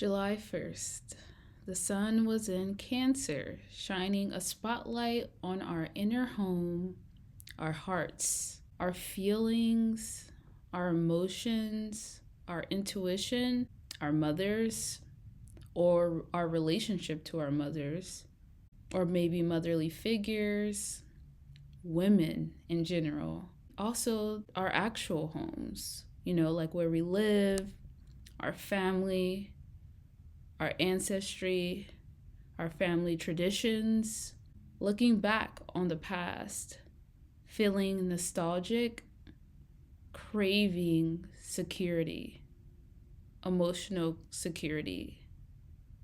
July 1st, the sun was in Cancer, shining a spotlight on our inner home, our hearts, our feelings, our emotions, our intuition, our mothers, or our relationship to our mothers, or maybe motherly figures, women in general. Also, our actual homes, like where we live, our family, our ancestry, our family traditions. Looking back on the past, feeling nostalgic, craving security, emotional security,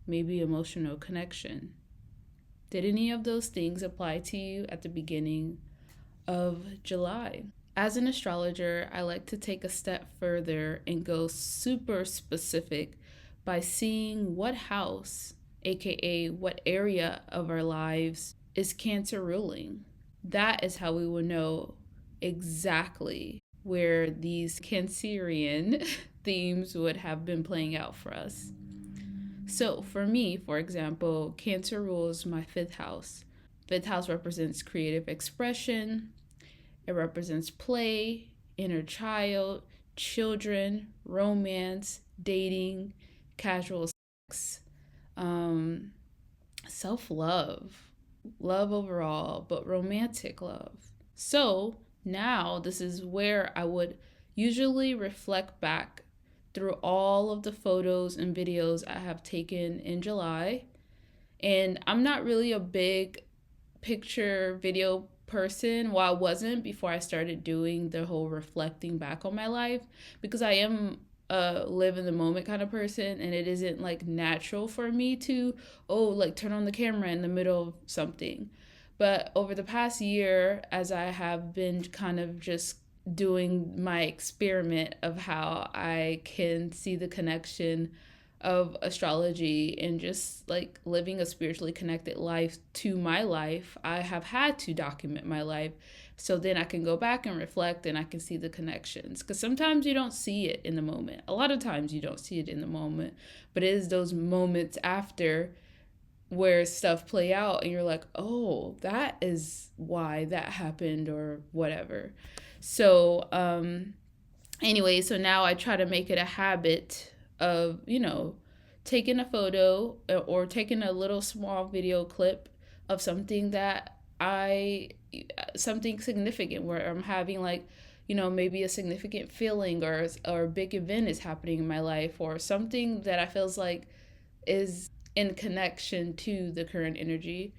maybe emotional connection. Did any of those things apply to you at the beginning of July? As an astrologer, I like to take a step further and go super specific by seeing what house, aka what area of our lives, is Cancer ruling. That is how we will know exactly where these Cancerian themes would have been playing out for us. So, for me, for example, Cancer rules my fifth house. Fifth house represents creative expression, it represents play, inner child, children, romance, dating, casual sex, self love, love overall, but romantic love. So now this is where I would usually reflect back through all of the photos and videos I have taken in July. And I'm not really a big picture video person. Well, I wasn't before I started doing the whole reflecting back on my life, because I am a live in the moment kind of person, and it isn't like natural for me to like turn on the camera in the middle of something. But over the past year, as I have been kind of just doing my experiment of how I can see the connection of astrology and just like living a spiritually connected life to my life, I have had to document my life so then I can go back and reflect and I can see the connections. Because sometimes you don't see it in the moment. A lot of times you don't see it in the moment, but it is those moments after where stuff play out and you're like, oh, that is why that happened or whatever. So anyway, so now I try to make it a habit of, taking a photo or taking a little small video clip of something something significant where I'm having like, maybe a significant feeling or a big event is happening in my life, or something that I feels like is in connection to the current energy.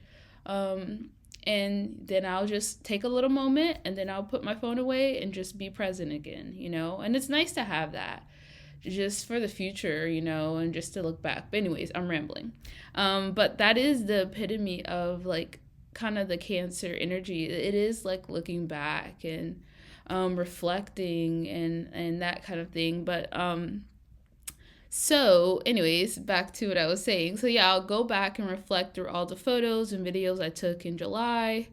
And then I'll just take a little moment and then I'll put my phone away and just be present again, And it's nice to have that just for the future, and just to look back. But anyways, I'm rambling. But that is the epitome of like kind of the Cancer energy. It is like looking back and reflecting and that kind of thing. But so, anyways, back to what I was saying. So, yeah, I'll go back and reflect through all the photos and videos I took in July.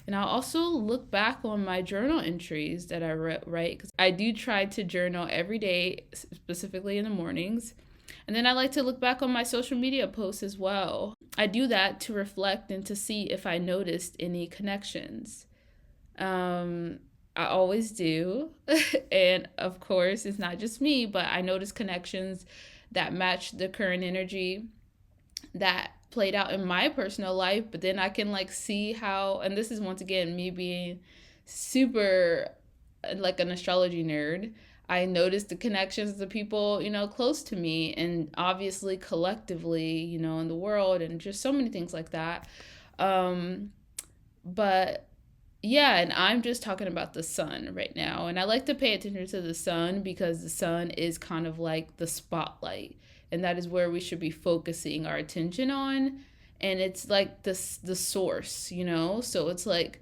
And I'll also look back on my journal entries that I write, because I do try to journal every day, specifically in the mornings. And then I like to look back on my social media posts as well. I do that to reflect and to see if I noticed any connections. I always do. And of course, it's not just me, but I notice connections that match the current energy that played out in my personal life. But then I can like see how, and this is once again me being super like an astrology nerd. I noticed the connections of the people, close to me, and obviously collectively, in the world, and just so many things like that. But yeah, and I'm just talking about the sun right now. And I like to pay attention to the sun because the sun is kind of like the spotlight. And that is where we should be focusing our attention on. And it's like the source, So it's like,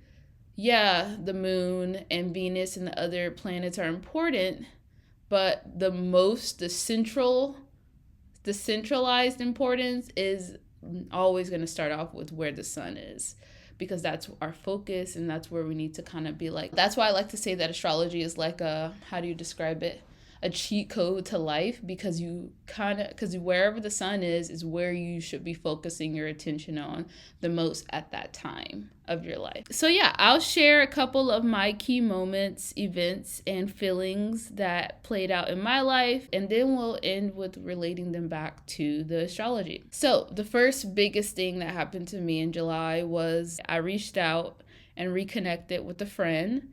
yeah, the moon and Venus and the other planets are important. But the centralized importance is always going to start off with where the sun is, because that's our focus and that's where we need to kind of be like. That's why I like to say that astrology is like how do you describe it? a cheat code to life, because wherever the sun is where you should be focusing your attention on the most at that time of your life. So yeah, I'll share a couple of my key moments, events, and feelings that played out in my life, and then we'll end with relating them back to the astrology. So the first biggest thing that happened to me in July was I reached out and reconnected with a friend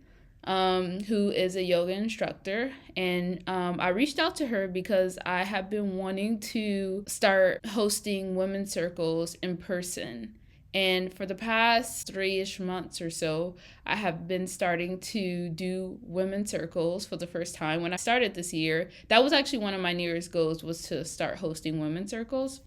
who is a yoga instructor. And I reached out to her because I have been wanting to start hosting women's circles in person. And for the past 3-ish months or so, I have been starting to do women's circles for the first time. When I started this year, that was actually one of my New Year's goals, was to start hosting women's circles.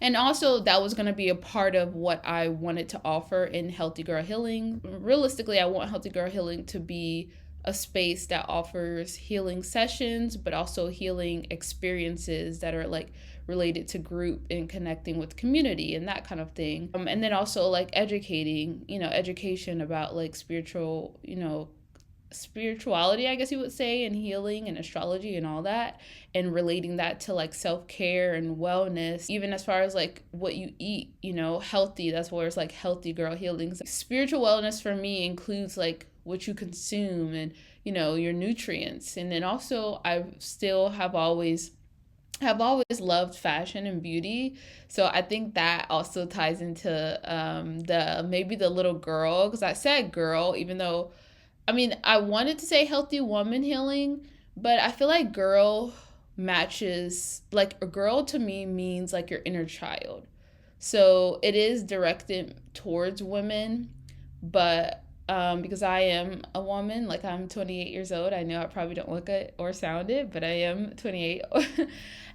And also, that was going to be a part of what I wanted to offer in Healthy Girl Healing. Realistically, I want Healthy Girl Healing to be a space that offers healing sessions, but also healing experiences that are like related to group and connecting with community and that kind of thing. And then also like education about like spirituality, I guess you would say, and healing and astrology and all that, and relating that to like self-care and wellness, even as far as like what you eat, healthy. That's where it's like Healthy Girl Healing. Spiritual wellness for me includes like what you consume and your nutrients. And then also I still have always loved fashion and beauty. So I think that also ties into the little girl, because I said girl, even though I wanted to say healthy woman healing, but I feel like girl matches, like a girl to me means like your inner child. So it is directed towards women, but because I am a woman, like I'm 28 years old. I know I probably don't look it or sound it, but I am 28.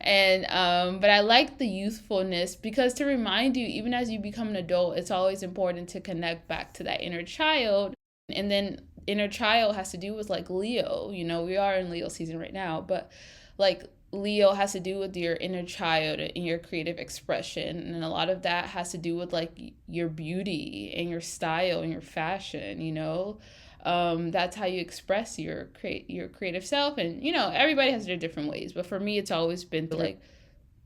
And but I like the youthfulness, because to remind you, even as you become an adult, it's always important to connect back to that inner child. And then inner child has to do with like Leo. We are in Leo season right now, but like Leo has to do with your inner child and your creative expression, and a lot of that has to do with like your beauty and your style and your fashion. That's how you express your creative self. And everybody has their different ways, but for me it's always been like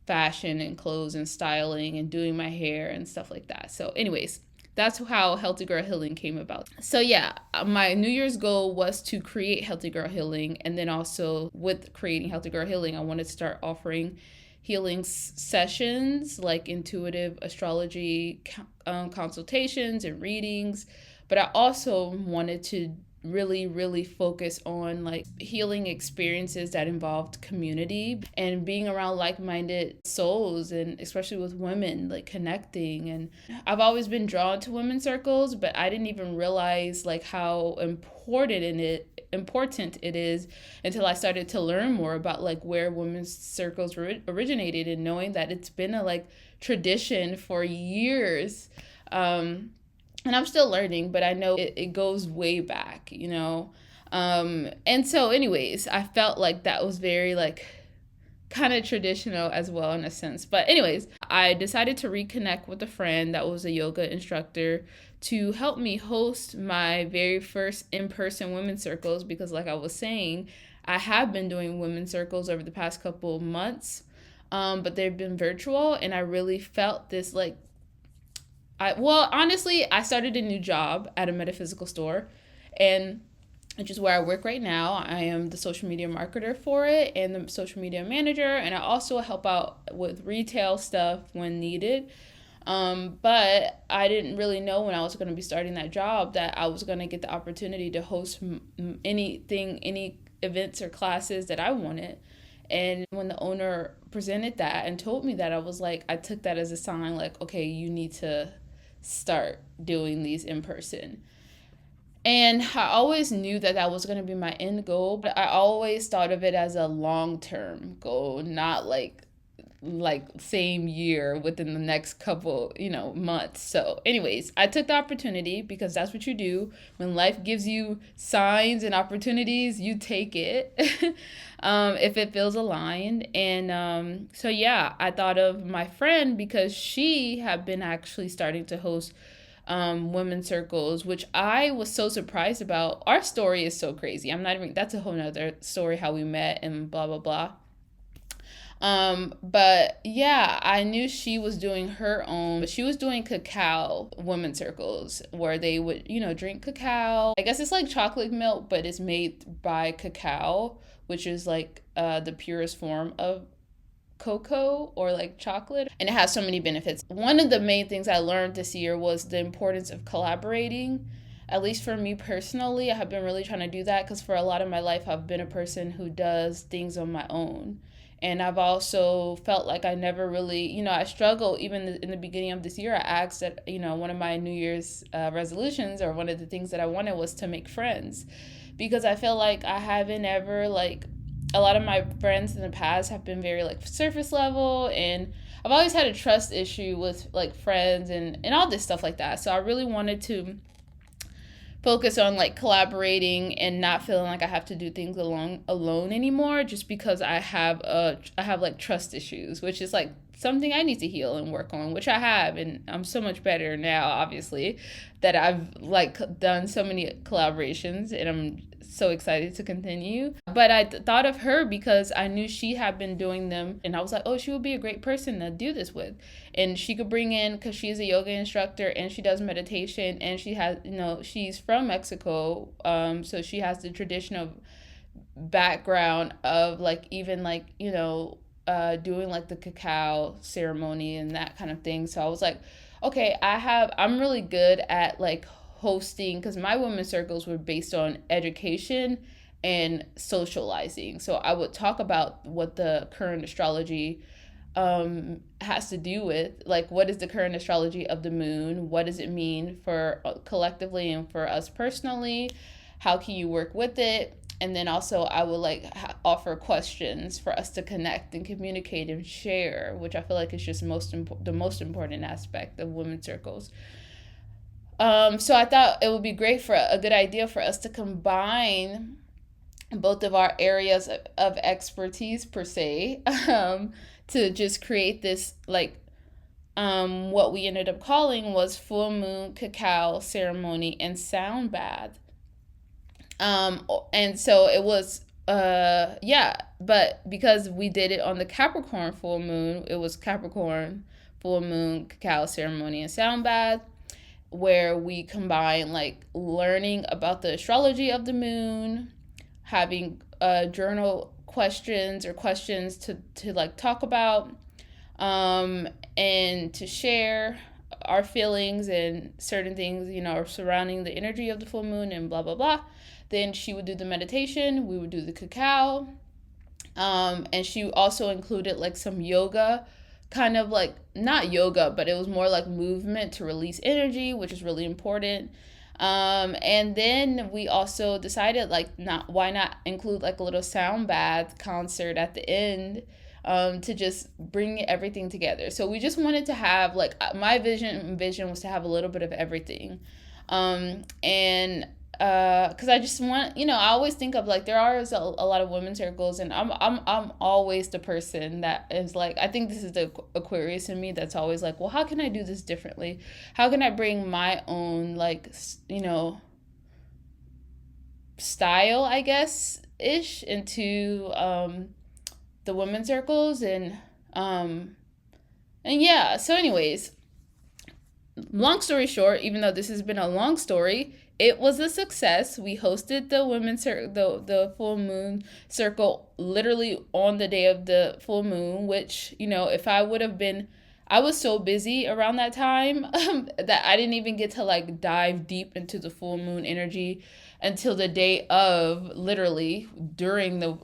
fashion and clothes and styling and doing my hair and stuff like that. So anyways, that's how Healthy Girl Healing came about. So yeah, my New Year's goal was to create Healthy Girl Healing. And then also with creating Healthy Girl Healing, I wanted to start offering healing sessions, like intuitive astrology consultations and readings. But I also wanted to really focus on like healing experiences that involved community and being around like-minded souls, and especially with women, like connecting. And I've always been drawn to women's circles, but I didn't even realize like how important it is until I started to learn more about like where women's circles originated, and knowing that it's been a like tradition for years. And I'm still learning, but I know it goes way back, And so anyways, I felt like that was very like kind of traditional as well in a sense. But anyways, I decided to reconnect with a friend that was a yoga instructor to help me host my very first in-person women's circles, because like I was saying, I have been doing women's circles over the past couple of months, but they've been virtual, and I really felt this like honestly, I started a new job at a metaphysical store, and which is where I work right now. I am the social media marketer for it and the social media manager, and I also help out with retail stuff when needed. But I didn't really know when I was going to be starting that job that I was going to get the opportunity to host any events or classes that I wanted. And when the owner presented that and told me that, I was like, I took that as a sign like, okay, you need to start doing these in person. And I always knew that that was going to be my end goal, but I always thought of it as a long-term goal, not like same year within the next couple, months. So anyways, I took the opportunity, because that's what you do. When life gives you signs and opportunities, you take it if it feels aligned. And so yeah, I thought of my friend because she had been actually starting to host women's circles, which I was so surprised about. Our story is so crazy. I'm not even, that's a whole nother story, how we met and blah, blah, blah. But yeah, I knew she was doing her own, but she was doing cacao women's circles where they would, drink cacao. I guess it's like chocolate milk, but it's made by cacao, which is like the purest form of cocoa or like chocolate, and it has so many benefits. One of the main things I learned this year was the importance of collaborating. At least for me personally, I have been really trying to do that, because for a lot of my life I've been a person who does things on my own. And I've also felt like I never really, I struggle. Even in the beginning of this year, I asked that, one of my New Year's resolutions, or one of the things that I wanted, was to make friends, because I feel like I haven't ever, like, a lot of my friends in the past have been very like surface level, and I've always had a trust issue with like friends and all this stuff like that. So I really wanted to focus on like collaborating and not feeling like I have to do things alone anymore, just because I have like trust issues, which is like something I need to heal and work on, which I have, and I'm so much better now, obviously, that I've like done so many collaborations, and I'm so excited to continue. But I thought of her because I knew she had been doing them, and I was like, oh, she would be a great person to do this with. And she could bring in, because she's a yoga instructor and she does meditation, and she has, she's from Mexico, so she has the traditional background of like, even like, doing like the cacao ceremony and that kind of thing. So I was like, okay, I'm really good at like hosting, because my women's circles were based on education and socializing. So I would talk about what the current astrology has to do with, like, what is the current astrology of the moon? What does it mean for collectively and for us personally? How can you work with it? And then also I would like offer questions for us to connect and communicate and share, which I feel like is just the most important aspect of women's circles. So I thought it would be great, for a good idea for us to combine both of our areas of expertise per se, to just create this like what we ended up calling was full moon cacao ceremony and sound bath. And so it was but because we did it on the Capricorn full moon, it was Capricorn full moon cacao ceremony and sound bath, where we combine like learning about the astrology of the moon, having journal questions or questions to like talk about, and to share our feelings and certain things, surrounding the energy of the full moon and blah, blah, blah. Then she would do the meditation, we would do the cacao, and she also included like some yoga, kind of like, not yoga, but it was more like movement to release energy, which is really important. And then we also decided like, why not include like a little sound bath concert at the end, to just bring everything together. So we just wanted to have like, my vision was to have a little bit of everything. And because I just want, I always think of like, there are a lot of women's circles, and I'm always the person that is like, I think this is the Aquarius in me that's always like, well, how can I do this differently? How can I bring my own like, style, I guess, ish into the women's circles, and yeah. So anyways, long story short, even though this has been a long story, it was a success. We hosted the the full moon circle literally on the day of the full moon, which, if I would have been, I was so busy around that time that I didn't even get to like dive deep into the full moon energy until the day of, literally during the,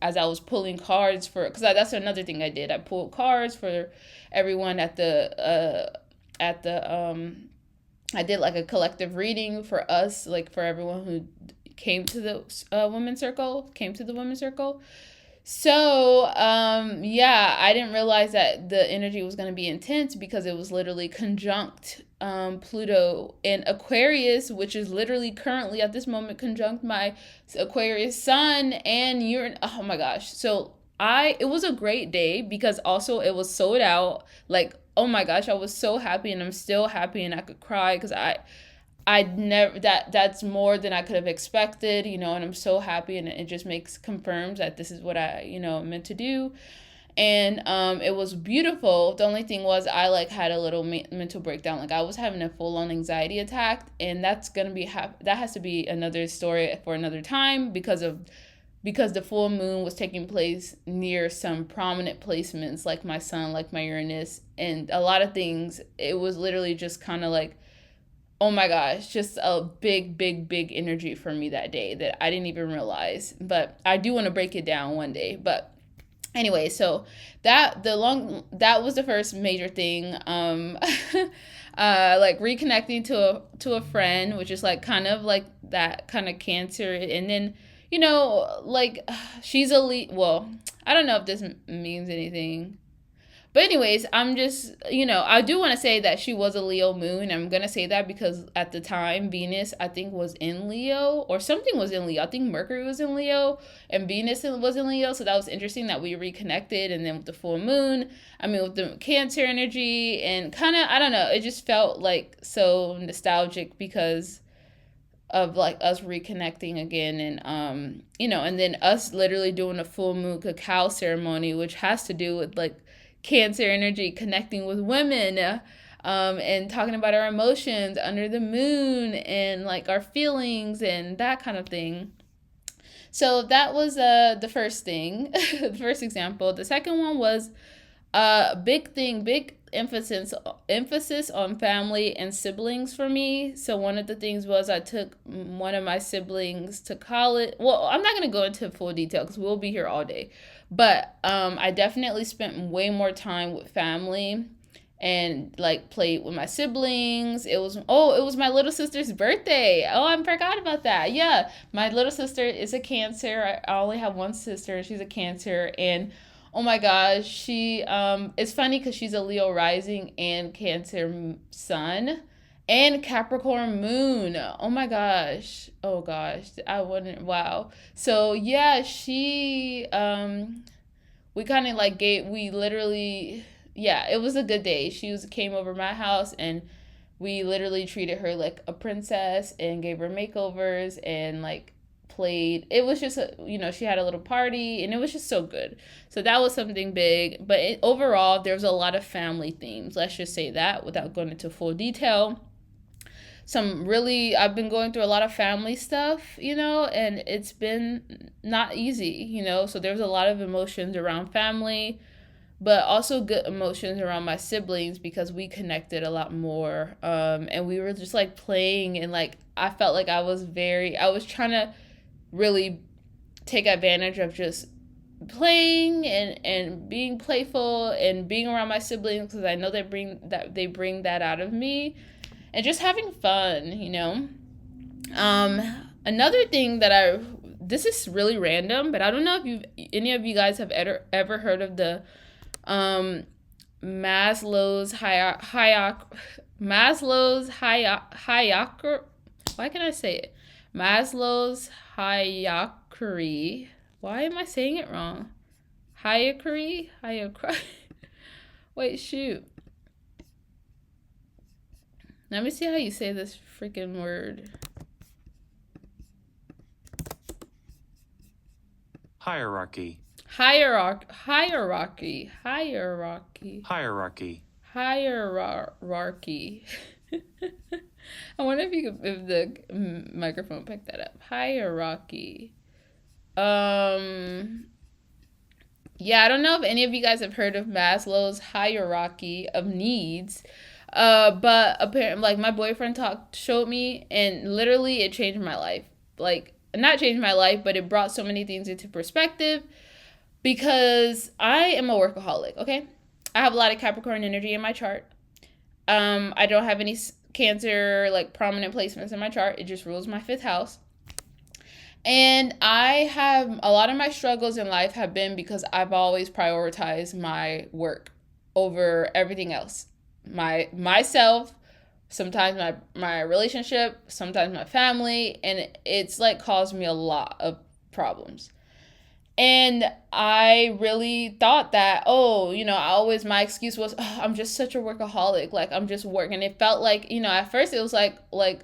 as I was pulling cards because that's another thing I did. I pulled cards for everyone at the I did like a collective reading for us, like for everyone who came to the women's circle. So, I didn't realize that the energy was going to be intense, because it was literally conjunct Pluto in Aquarius, which is literally currently at this moment conjunct my Aquarius sun and Uranus. Oh my gosh. So it was a great day because also it was sold out. Like, oh my gosh, I was so happy, and I'm still happy, and I could cry because I never that's more than I could have expected, and I'm so happy, and it just confirms that this is what I, meant to do. And it was beautiful. The only thing was I like had a little mental breakdown. Like I was having a full-on anxiety attack, and that's gonna be that has to be another story for another time because the full moon was taking place near some prominent placements like my sun, like my Uranus, and a lot of things. It was literally just kind of like, oh my gosh, just a big, big, big energy for me that day that I didn't even realize. But I do want to break it down one day. But anyway, so that was the first major thing. Like reconnecting to a friend, which is like kind of like that kind of Cancer, and then like she's a lead. Well, I don't know if this means anything. But anyways, I'm just, I do want to say that she was a Leo moon. I'm going to say that because at the time, Venus, I think, was in Leo or something was in Leo. I think Mercury was in Leo and Venus was in Leo. So that was interesting that we reconnected. And then with the full moon, with the Cancer energy and kind of, I don't know, it just felt like so nostalgic because of like us reconnecting again, and and then us literally doing a full moon cacao ceremony, which has to do with like Cancer energy, connecting with women, and talking about our emotions under the moon and like our feelings and that kind of thing. So that was the first thing, the first example. The second one was big emphasis on family and siblings for me. So one of the things was I took one of my siblings to college. Well, I'm not going to go into full detail because we'll be here all day. But I definitely spent way more time with family and like played with my siblings. It was my little sister's birthday. Oh, I forgot about that. Yeah, my little sister is a Cancer. I only have one sister. She's a Cancer, and oh my gosh, she it's funny because she's a Leo rising and Cancer sun and Capricorn moon. Oh my gosh. Oh gosh. I wouldn't wow. So yeah, she we kind of like we literally, yeah, it was a good day. She came over my house, and we literally treated her like a princess and gave her makeovers and like played. It was just she had a little party, and it was just so good. So that was something big. But overall, there's a lot of family themes, let's just say that, without going into full detail. I've been going through a lot of family stuff, and it's been not easy, so there's a lot of emotions around family, but also good emotions around my siblings because we connected a lot more, and we were just like playing, and like I felt like I was trying to really take advantage of just playing and being playful and being around my siblings because I know they bring that out of me, and just having fun. Another thing that this is really random, but I don't know if any of you guys have ever heard of the Maslow's hierarchy. Why can I say it? Maslow's hierarchy. Why am I saying it wrong? Hierarchy. Wait, shoot. Let me see how you say this freaking word. Hierarchy. Hierarchy. I wonder if the microphone picked that up. Hierarchy. Yeah, I don't know if any of you guys have heard of Maslow's hierarchy of needs. But apparently, like, my boyfriend showed me, and literally it changed my life. Like, not changed my life, but it brought so many things into perspective because I am a workaholic, okay? I have a lot of Capricorn energy in my chart. I don't have any Cancer, like, prominent placements in my chart. It just rules my 5th house. And I have a lot of my struggles in life have been because I've always prioritized my work over everything else. Myself, sometimes my relationship, sometimes my family, and it's like caused me a lot of problems. And I really thought that, oh, my excuse was, oh, I'm just such a workaholic. Like, I'm just working. It felt like, at first it was like,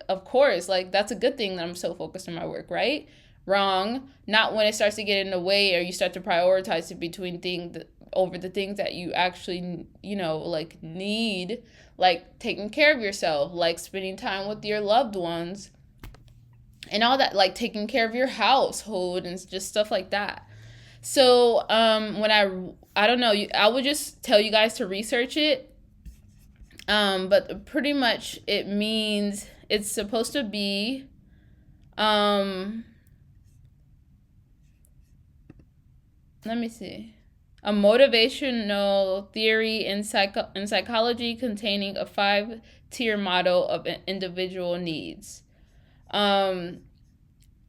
of course, like, that's a good thing that I'm so focused on my work, right? Wrong. Not when it starts to get in the way or you start to prioritize it between things over the things that you actually, like, need, like taking care of yourself, like spending time with your loved ones and all that, like taking care of your household and just stuff like that. So when I don't know, I would just tell you guys to research it. But pretty much it means it's supposed to be let me see. A motivational theory in psychology containing a 5-tier model of individual needs.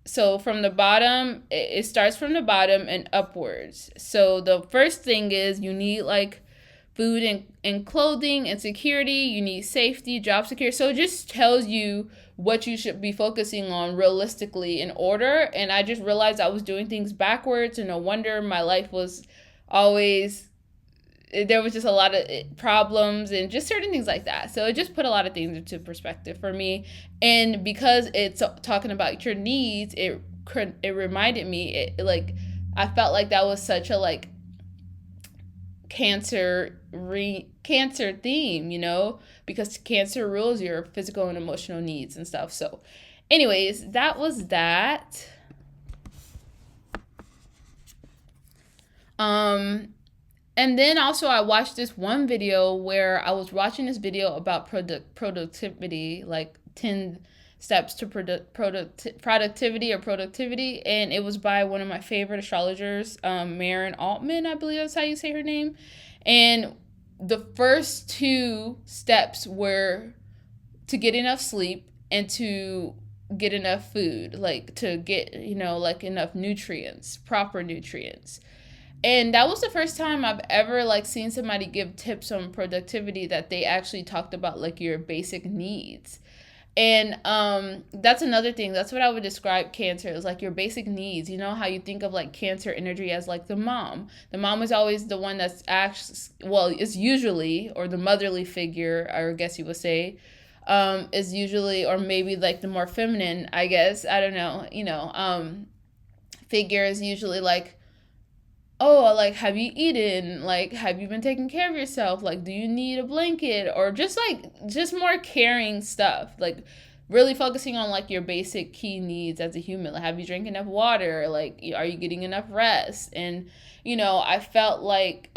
So from the bottom, it starts from the bottom and upwards. So the first thing is you need like food and clothing and security. You need safety, job security. So it just tells you what you should be focusing on realistically in order. And I just realized I was doing things backwards, and no wonder my life was always, there was just a lot of problems and just certain things like that. So it just put a lot of things into perspective for me. And because it's talking about your needs, it reminded me, like, I felt like that was such a like cancer theme, because cancer rules your physical and emotional needs and stuff. So anyways, that was that. And then also I watched this one video where I was watching this video about productivity, like 10 steps to productivity, and it was by one of my favorite astrologers, Marin Altman, I believe that's how you say her name. And the first 2 steps were to get enough sleep and to get enough food, like to get, like enough nutrients, proper nutrients. And that was the first time I've ever like seen somebody give tips on productivity that they actually talked about like your basic needs. And that's another thing. That's what I would describe cancer as, like your basic needs. You know how you think of like cancer energy as like the mom. The mom is always the one that's actually, well, it's usually, or the motherly figure, I guess you would say, is usually, or maybe like the more feminine, I guess, I don't know, figure is usually like, oh, like, have you eaten? Like, have you been taking care of yourself? Like, do you need a blanket? Or just more caring stuff. Like, really focusing on like your basic key needs as a human. Like, have you drank enough water? Like, are you getting enough rest? And, I felt like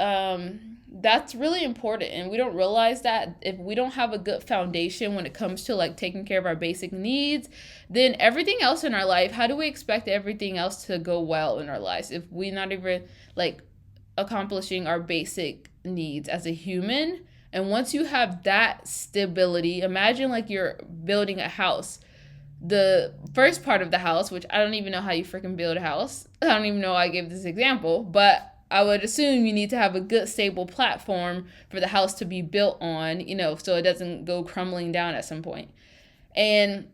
that's really important. And we don't realize that if we don't have a good foundation when it comes to like taking care of our basic needs, then everything else in our life, how do we expect everything else to go well in our lives if we're not even like accomplishing our basic needs as a human? And once you have that stability, imagine like you're building a house. The first part of the house, which I don't even know how you freaking build a house. I don't even know why I gave this example, but I would assume you need to have a good stable platform for the house to be built on, so it doesn't go crumbling down at some point. And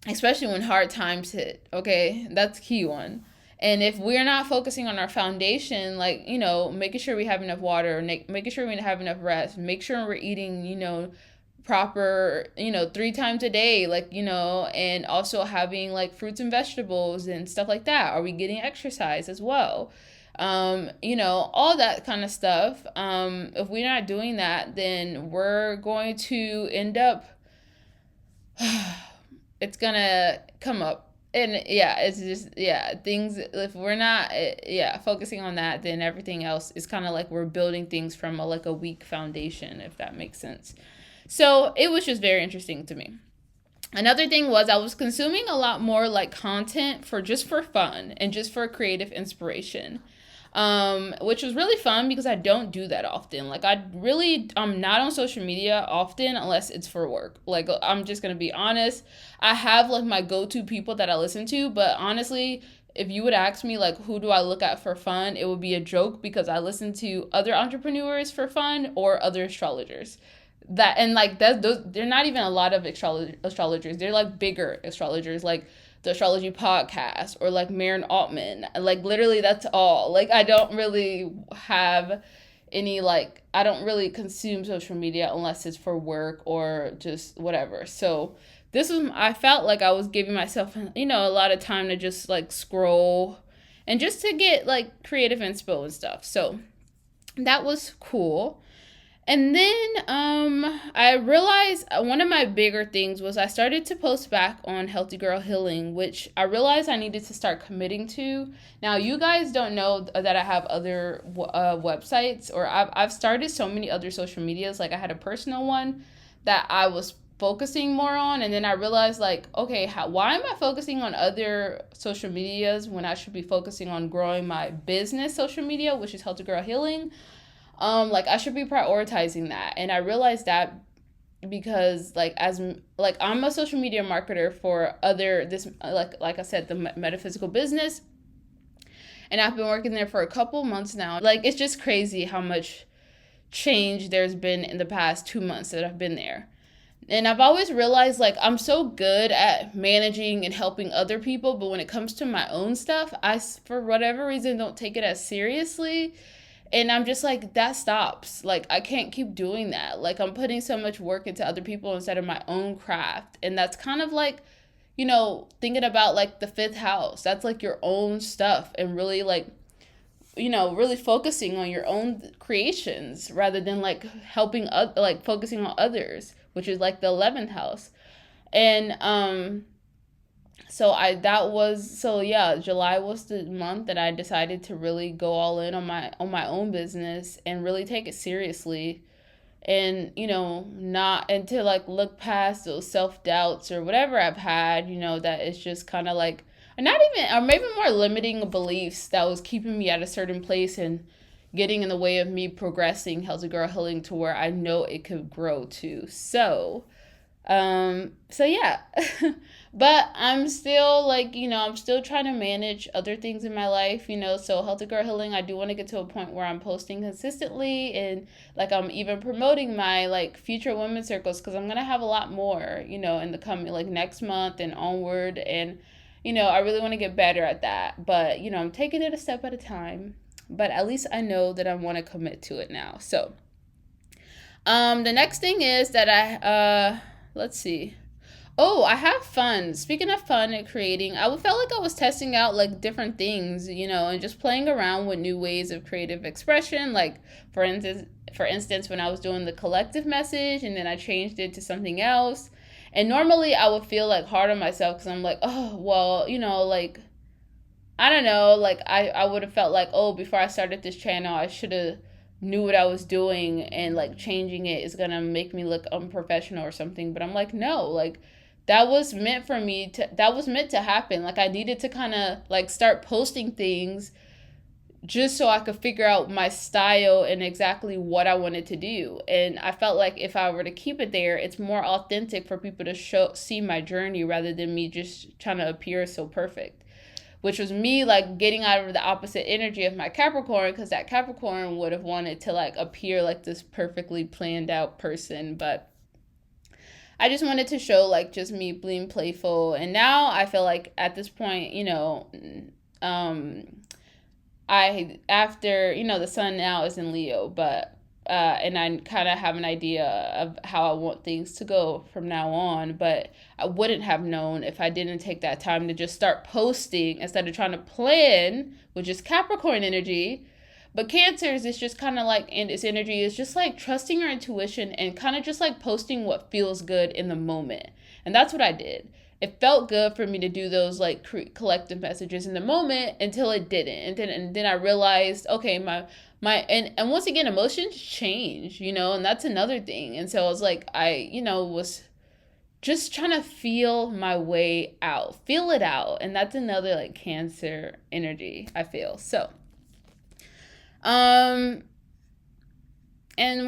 especially when hard times hit, okay? That's a key one. And if we're not focusing on our foundation, like, making sure we have enough water, making sure we have enough rest, make sure we're eating, proper, 3 times a day, like, and also having like fruits and vegetables and stuff like that. Are we getting exercise as well? All that kind of stuff. If we're not doing that, then we're going to end up, it's gonna come up. And yeah, it's just, things, if we're not, focusing on that, then everything else is kind of like we're building things from a weak foundation, if that makes sense. So it was just very interesting to me. Another thing was I was consuming a lot more like content for fun and just for creative inspiration. Which was really fun because I don't do that often. Like, I'm not on social media often unless it's for work. Like, I'm just gonna be honest. I have like my go-to people that I listen to, but honestly, if you would ask me like who do I look at for fun, it would be a joke because I listen to other entrepreneurs for fun or other astrologers. They're not even a lot of astrologers. They're like bigger astrologers, like the Astrology podcast or like Marin Altman. Like literally that's all. Like I don't really have any like I don't really consume social media unless it's for work or just whatever. So this was I felt like I was giving myself, a lot of time to just like scroll and just to get like creative inspo and stuff. So that was cool. And then I realized one of my bigger things was I started to post back on Healthy Girl Healing, which I realized I needed to start committing to. Now, you guys don't know that I have other websites, or I've started so many other social medias. Like I had a personal one that I was focusing more on, and then I realized like, okay, why am I focusing on other social medias when I should be focusing on growing my business social media, which is Healthy Girl Healing? Like I should be prioritizing that. And I realized that because I'm a social media marketer for like I said, the metaphysical business, and I've been working there for a couple months now. Like it's just crazy how much change there's been in the past 2 months that I've been there. And I've always realized like I'm so good at managing and helping other people, but when it comes to my own stuff, I for whatever reason don't take it as seriously. And I'm just like, that stops. Like, I can't keep doing that. Like, I'm putting so much work into other people instead of my own craft. And that's kind of like, thinking about like the fifth house. That's like your own stuff and really like, really focusing on your own creations rather than like focusing on others, which is like the 11th house. And, July was the month that I decided to really go all in on my own business and really take it seriously, and not and to like look past those self-doubts or whatever I've had, that is just kind of like not even, or maybe more limiting beliefs that was keeping me at a certain place and getting in the way of me progressing Healthy Girl Healing to where I know it could grow to. So yeah. But I'm still like, I'm still trying to manage other things in my life, so Healthy Girl Healing, I do want to get to a point where I'm posting consistently, and like I'm even promoting my like future women's circles, because I'm going to have a lot more, in the coming like next month and onward. And, I really want to get better at that, but, I'm taking it a step at a time, but at least I know that I want to commit to it now. So, the next thing is that let's see. Oh, I have fun. Speaking of fun and creating, I felt like I was testing out like different things, and just playing around with new ways of creative expression. Like for instance, when I was doing the collective message and then I changed it to something else. And normally I would feel like hard on myself because I'm like, oh, well, like, I don't know, like I would have felt like, oh, before I started this channel, I should have knew what I was doing, and like changing it is gonna make me look unprofessional or something. But I'm like, no, like that was meant to happen. Like I needed to kind of like start posting things just so I could figure out my style and exactly what I wanted to do. And I felt like if I were to keep it there, it's more authentic for people to see my journey rather than me just trying to appear so perfect, which was me like getting out of the opposite energy of my Capricorn, because that Capricorn would have wanted to like appear like this perfectly planned out person. But I just wanted to show like just me being playful. And now I feel like at this point, the sun now is in Leo, but and I kind of have an idea of how I want things to go from now on, but I wouldn't have known if I didn't take that time to just start posting instead of trying to plan, which is Capricorn energy. But Cancers is just kind of like, and its energy is just like trusting your intuition and kind of just like posting what feels good in the moment. And that's what I did. It felt good for me to do those like collective messages in the moment until it didn't. And then I realized, okay, and once again, emotions change, and that's another thing. And so I was like, I was just trying to feel my way out, feel it out. And that's another like Cancer energy, I feel. So, and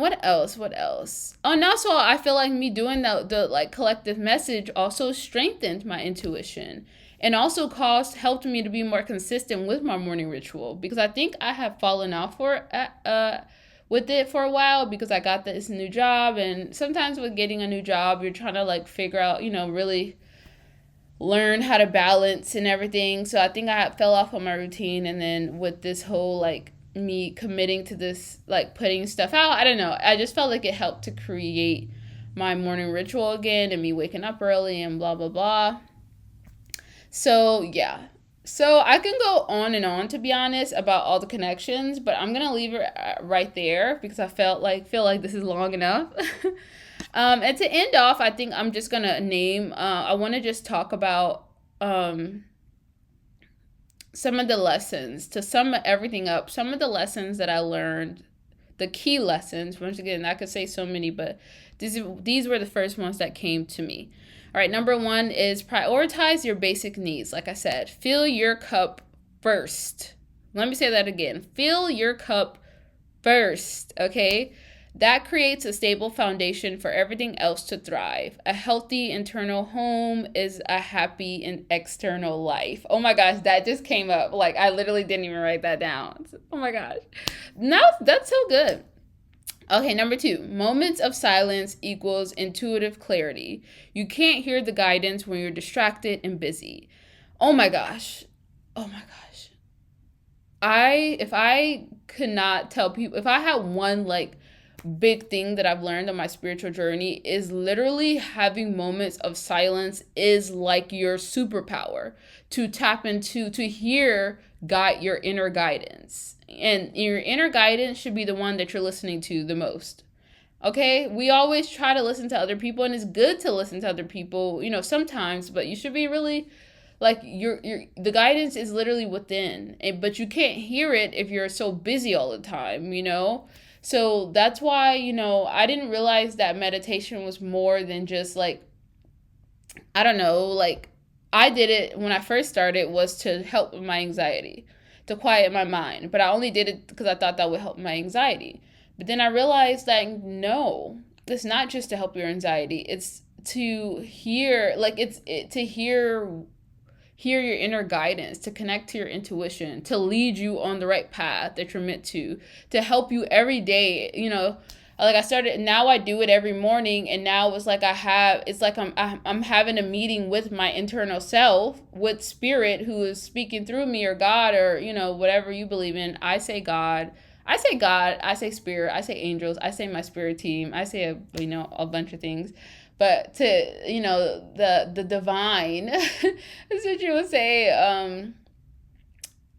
what else? Oh, and also I feel like me doing the like collective message also strengthened my intuition, and also helped me to be more consistent with my morning ritual, because I think I have fallen off with it for a while because I got this new job. And sometimes with getting a new job, you're trying to like figure out, really learn how to balance and everything. So I think I fell off on my routine, and then with this whole like me committing to this, like putting stuff out, I don't know, I just felt like it helped to create my morning ritual again, and me waking up early and blah blah blah. So yeah, so I can go on and on, to be honest, about all the connections, but I'm gonna leave it right there because I feel like this is long enough. And to end off, I think I'm just gonna name. I want to just talk about some of the lessons, to sum everything up. Some of the lessons that I learned, the key lessons. Once again, I could say so many, but these were the first ones that came to me. All right, number one is prioritize your basic needs. Like I said, fill your cup first. Let me say that again. Fill your cup first, okay? That creates a stable foundation for everything else to thrive. A healthy internal home is a happy and external life. Oh my gosh, that just came up. Like, I literally didn't even write that down. Oh my gosh. No, that's so good. Okay, number two, moments of silence equals intuitive clarity. You can't hear the guidance when you're distracted and busy. Oh my gosh. Oh my gosh. If I could not tell people, if I had one like big thing that I've learned on my spiritual journey, is literally having moments of silence is like your superpower to tap into, to hear your inner guidance. And your inner guidance should be the one that you're listening to the most. Okay, we always try to listen to other people, and it's good to listen to other people, sometimes, but you should be really like the guidance is literally within, but you can't hear it if you're so busy all the time. So that's why, I didn't realize that meditation was more than just like, I don't know, like I did it when I first started was to help with my anxiety, to quiet my mind. But I only did it because I thought that would help my anxiety. But then I realized that no, it's not just to help your anxiety. It's to hear, to hear your inner guidance, to connect to your intuition, to lead you on the right path that you're meant to help you every day. Like now I do it every morning, and now it's like I'm having a meeting with my internal self, with spirit who is speaking through me, or God, or, whatever you believe in. I say God, I say spirit, I say angels, I say my spirit team, I say a bunch of things. But to, the divine, that's what you would say.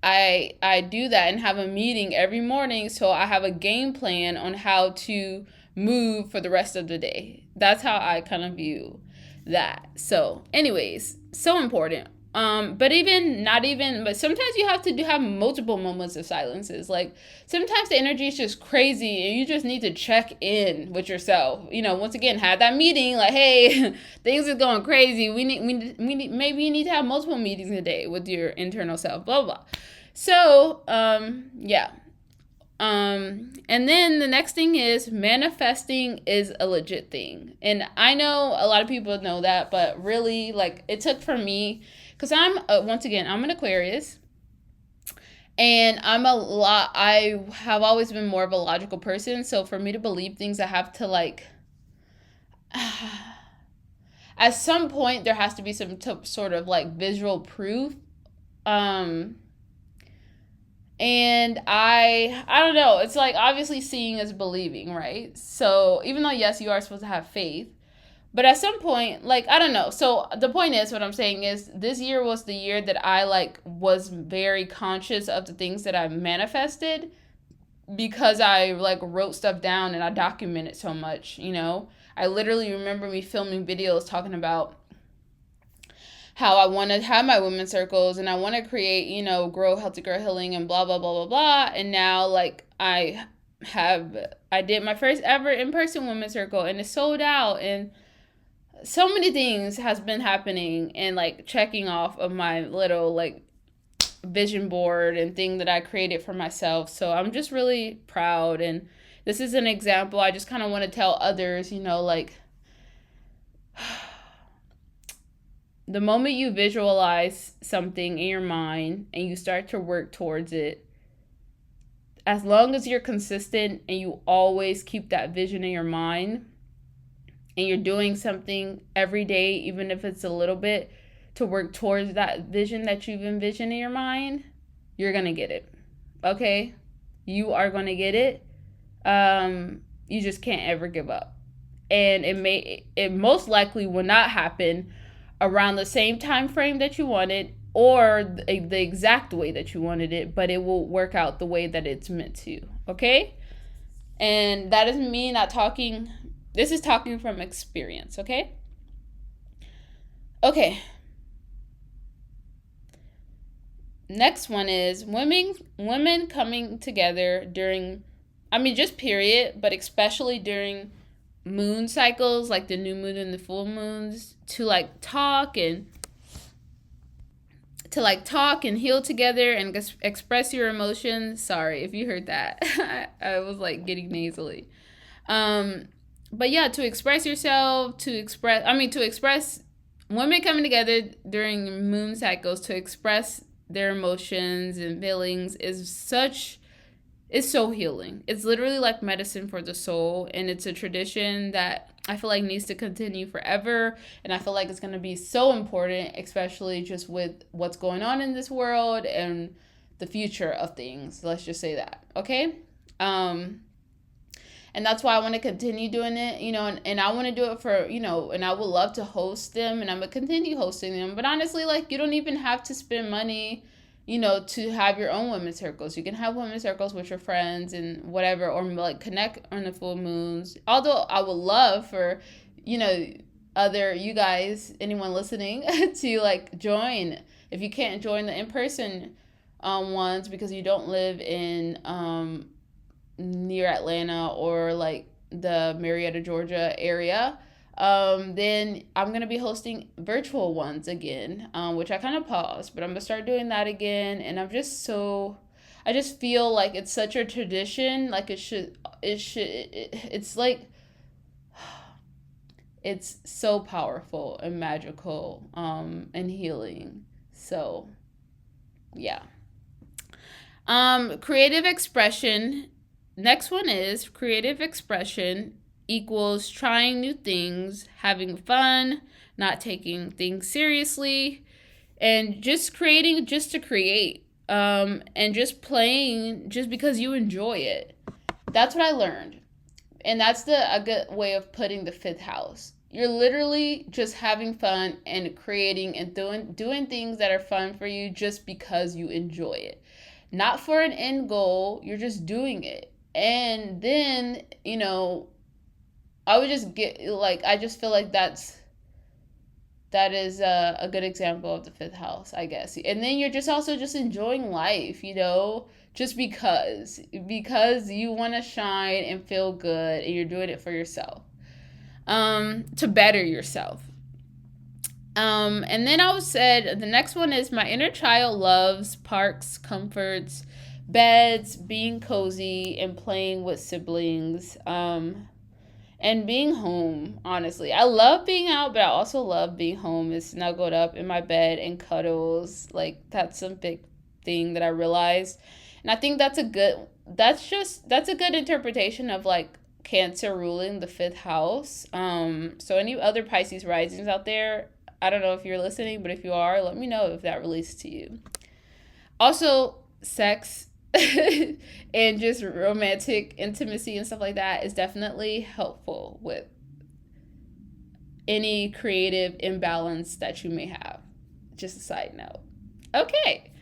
I do that and have a meeting every morning, so I have a game plan on how to move for the rest of the day. That's how I kind of view that. So, anyways, so important. But sometimes you have to have multiple moments of silences. Like, sometimes the energy is just crazy and you just need to check in with yourself. Once again, have that meeting, like, hey, things are going crazy. Maybe you need to have multiple meetings a day with your internal self, blah, blah. So, yeah. And then the next thing is manifesting is a legit thing. And I know a lot of people know that, but really, like, it took for me, because once again, I'm an Aquarius, and I have always been more of a logical person. So for me to believe things, I have to like, at some point there has to be some sort of like visual proof. And I don't know, it's like, obviously seeing is believing, right? So even though, yes, you are supposed to have faith, but at some point, like, I don't know. So the point is, what I'm saying is, this year was the year that I like was very conscious of the things that I manifested, because I like wrote stuff down and I documented so much. I literally remember me filming videos talking about how I want to have my women's circles, and I want to create, grow Healthy Girl Healing and blah, blah, blah, blah, blah. And now, like, I did my first ever in-person women's circle, and it's sold out, and so many things has been happening, and like checking off of my little like vision board and thing that I created for myself. So I'm just really proud, and this is an example. I just kind of want to tell others, like, the moment you visualize something in your mind and you start to work towards it, as long as you're consistent and you always keep that vision in your mind, and you're doing something every day, even if it's a little bit, to work towards that vision that you've envisioned in your mind, you're going to get it. Okay? You are going to get it. You just can't ever give up. And it most likely will not happen around the same time frame that you wanted or the exact way that you wanted it, but it will work out the way that it's meant to. Okay? And that doesn't mean not talking. This is talking from experience. Okay? Okay. Next one is women coming together during, just period, but especially during moon cycles, like the new moon and the full moons, to talk and heal together and express your emotions. Sorry if you heard that. I was getting nasally. But yeah, to express yourself, to express women coming together during moon cycles to express their emotions and feelings is so healing. It's literally like medicine for the soul, and it's a tradition that I feel like needs to continue forever, and I feel like it's going to be so important, especially just with what's going on in this world and the future of things. Let's just say that, okay? And that's why I want to continue doing it, and I want to do it for, and I would love to host them, and I'm going to continue hosting them. But honestly, you don't even have to spend money, to have your own women's circles. You can have women's circles with your friends and whatever, or connect on the full moons. Although I would love for, other you guys, anyone listening, to join. If you can't join the in-person ones because you don't live in near Atlanta or the Marietta, Georgia area, then I'm going to be hosting virtual ones again, which I kind of paused, but I'm going to start doing that again. And I just feel like it's such a tradition. It's so powerful and magical, and healing. So yeah. Creative expression. Next one is creative expression equals trying new things, having fun, not taking things seriously, and just creating just to create, and just playing just because you enjoy it. That's what I learned. And that's a good way of putting the fifth house. You're literally just having fun and creating and doing things that are fun for you just because you enjoy it. Not for an end goal, you're just doing it. And then, I would just I just feel like that is a good example of the fifth house, I guess. And then you're just also just enjoying life, just because you want to shine and feel good, and you're doing it for yourself, to better yourself. And then I said the next one is my inner child loves parks, comforts, beds, being cozy, and playing with siblings, and being home. Honestly, I love being out, but I also love being home and snuggled up in my bed and cuddles. That's a big thing that I realized, and I think that's a good interpretation of Cancer ruling the fifth house. So any other Pisces risings out there, I don't know if you're listening, but if you are, let me know if that relates to you. Also, sex and just romantic intimacy and stuff like that is definitely helpful with any creative imbalance that you may have. Just a side note. Okay.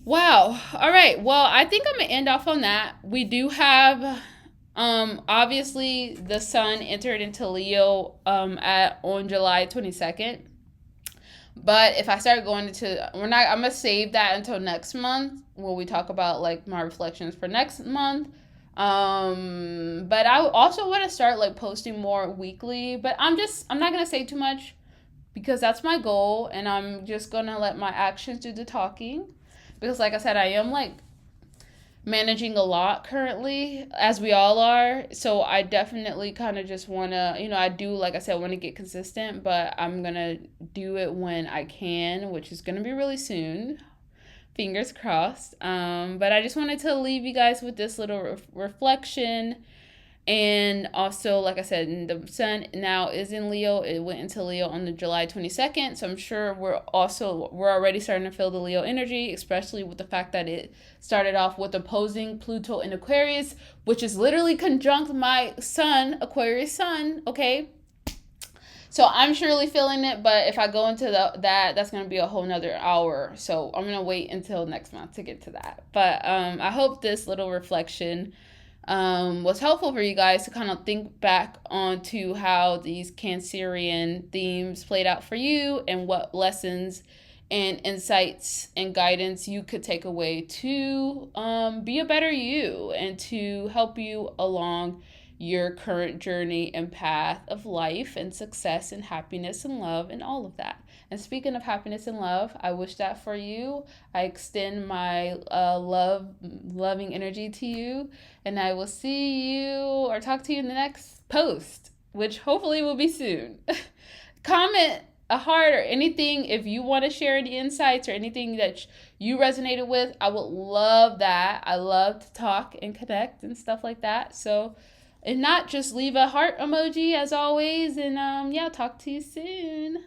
Wow. All right. Well, I think I'm going to end off on that. We do have, obviously the sun entered into Leo, on July 22nd. But if I start going into, I'm going to save that until next month when we talk about my reflections for next month. But I also want to start posting more weekly, but I'm not going to say too much because that's my goal, and I'm just going to let my actions do the talking, because like I said, I am managing a lot currently, as we all are. So I definitely kind of just want to, I do, like I said, want to get consistent, but I'm going to do it when I can, which is going to be really soon. Fingers crossed. But I just wanted to leave you guys with this little reflection. And also, like I said, the sun now is in Leo. It went into Leo on the July 22nd. So I'm sure we're already starting to feel the Leo energy, especially with the fact that it started off with opposing Pluto in Aquarius, which is literally conjunct my sun, Aquarius sun, okay? So I'm surely feeling it, but if I go into that's going to be a whole nother hour. So I'm going to wait until next month to get to that. But I hope this little reflection was helpful for you guys to kind of think back onto how these Cancerian themes played out for you and what lessons and insights and guidance you could take away to be a better you and to help you along your current journey and path of life and success and happiness and love and all of that. And speaking of happiness and love, I wish that for you. I extend my loving energy to you, and I will see you or talk to you in the next post, which hopefully will be soon. Comment a heart or anything if you want to share any insights or anything that you resonated with. I would love that. I love to talk and connect and stuff like that. So if not, just leave a heart emoji as always. And yeah, talk to you soon.